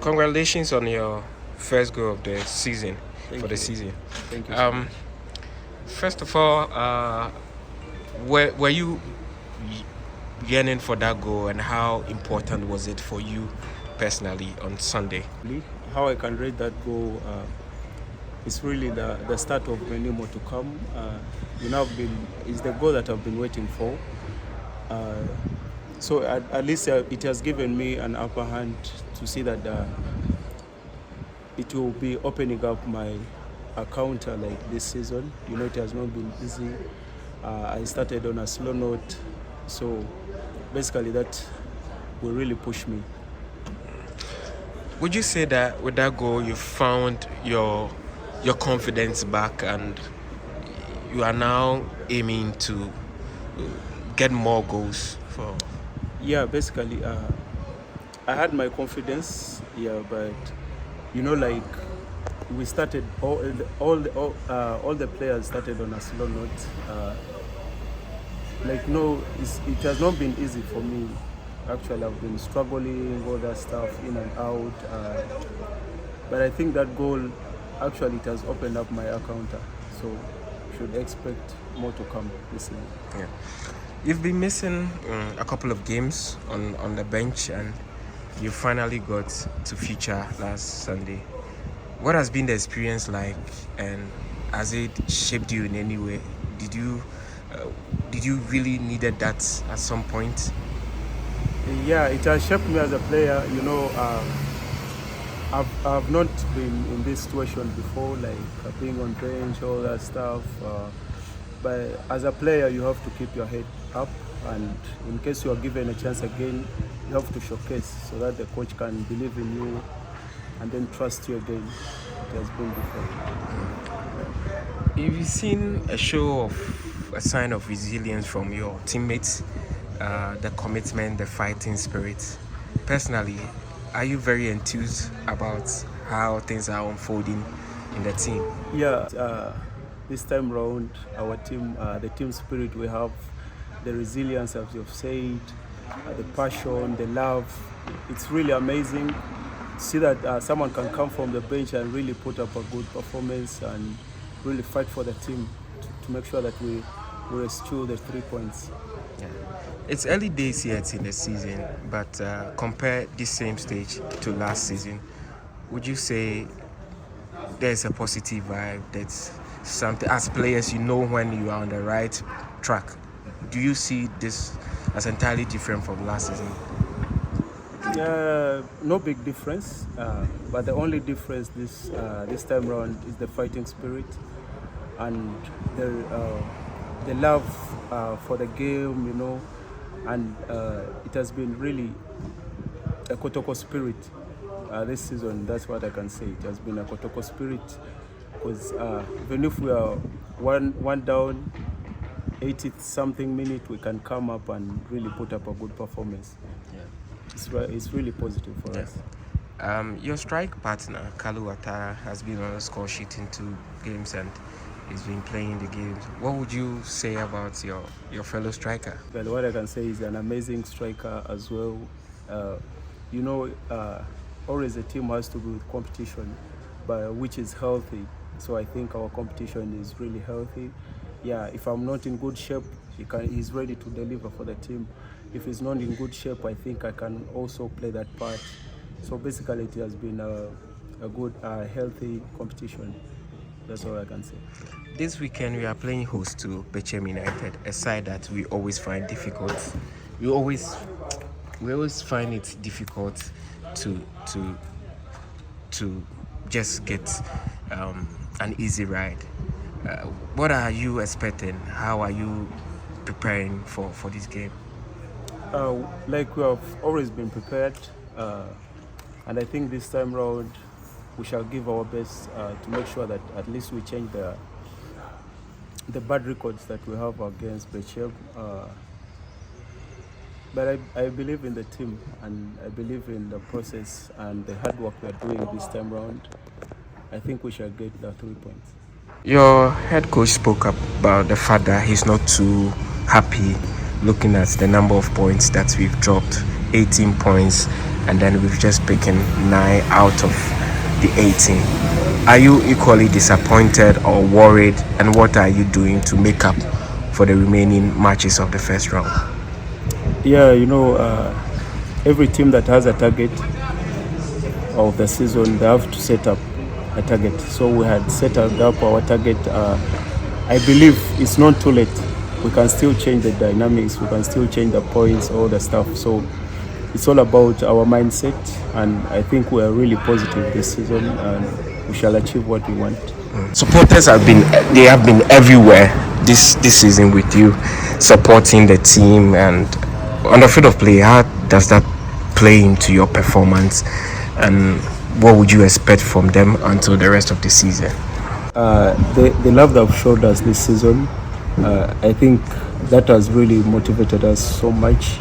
Congratulations on your first goal of the season. Thank for the you. season. Thank you. So much. First of all, were you yearning for that goal, and how important was it for you personally on Sunday? How I can rate that goal is really the start of many more to come. It's the goal that I've been waiting for. So at least it has given me an upper hand to see that it will be opening up my account like this season. It has not been easy. I started on a slow note, so basically that will really push me. Would you say that with that goal you found your confidence back, and you are now aiming to get more goals for? Yeah, basically, I had my confidence. Yeah, but like we started all the players started on a slow note. It has not been easy for me. Actually, I've been struggling all that stuff in and out. But I think that goal actually it has opened up my account, so should expect more to come this season. Yeah. You've been missing a couple of games on the bench, and you finally got to feature last Sunday. What has been the experience like, and has it shaped you in any way? Did you really needed that at some point? Yeah, it has shaped me as a player. I've not been in this situation before, like being on bench, all that stuff. But as a player, you have to keep your head up, and in case you are given a chance again, you have to showcase so that the coach can believe in you and then trust you again. It has been different. Have you seen a sign of resilience from your teammates? The commitment, the fighting spirit. Personally, are you very enthused about how things are unfolding in the team? Yeah, this time round, our team, the team spirit we have, the resilience, as you've said, the passion, the love. It's really amazing. See that someone can come from the bench and really put up a good performance and really fight for the team to make sure that we rescue the 3 points. Yeah. It's early days yet in the season, but compare this same stage to last season, would you say there's a positive vibe? That's something, as players, when you are on the right track. Do you see this as entirely different from last season? No big difference, but the only difference this time around is the fighting spirit and the love for the game, and it has been really a Kotoko spirit this season. That's what I can say. It has been a Kotoko spirit, because even if we are one down, 80-something minute, we can come up and really put up a good performance. Yeah. It's really positive for us. Your strike partner, Kalo Ouattara, has been on the score sheet in 2 games, and he's been playing the games. What would you say about your fellow striker? Well, what I can say is an amazing striker as well. Always a team has to be with competition, but which is healthy. So I think our competition is really healthy. Yeah, if I'm not in good shape, he's ready to deliver for the team. If he's not in good shape, I think I can also play that part. So basically, it has been a good, healthy competition. That's all I can say. This weekend we are playing host to Bechem United, a side that we always find difficult. We always find it difficult to just get an easy ride. What are you expecting? How are you preparing for this game? Like we have always been prepared, and I think this time round we shall give our best to make sure that at least we change the bad records that we have against Bechem. But I believe in the team, and I believe in the process and the hard work we are doing this time round. I think we shall get the 3 points. Your head coach spoke about the fact that he's not too happy looking at the number of points that we've dropped, 18 points, and then we've just taken 9 out of the 18. Are you equally disappointed or worried, and what are you doing to make up for the remaining matches of the first round? Yeah, every team that has a target of the season, they have to set up a target. So we had set up our target. I believe it's not too late. We can still change the dynamics. We can still change the points, all the stuff. So it's all about our mindset, and I think we are really positive this season, and we shall achieve what we want. Supporters have been everywhere this season with you, supporting the team, and on the field of play, how does that play into your performance, and what would you expect from them until the rest of the season? The love they've showed us this season, I think that has really motivated us so much,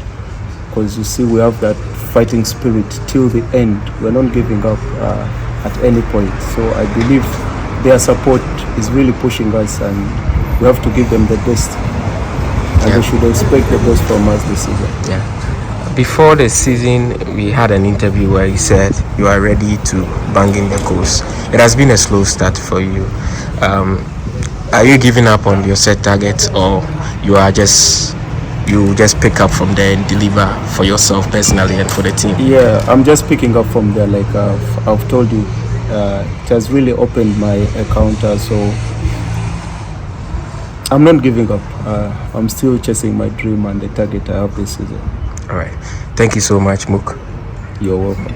because you see we have that fighting spirit till the end. We're not giving up at any point. So I believe their support is really pushing us, and we have to give them the best. And they should expect the best from us this season. Yeah. Before the season, we had an interview where you said you are ready to bang in the goals. It has been a slow start for you. Are you giving up on your set targets, or you just pick up from there and deliver for yourself personally and for the team? Yeah, I'm just picking up from there. Like I've told you, it has really opened my counter. So I'm not giving up. I'm still chasing my dream and the target I have this season. All right. Thank you so much, Mook. You're welcome.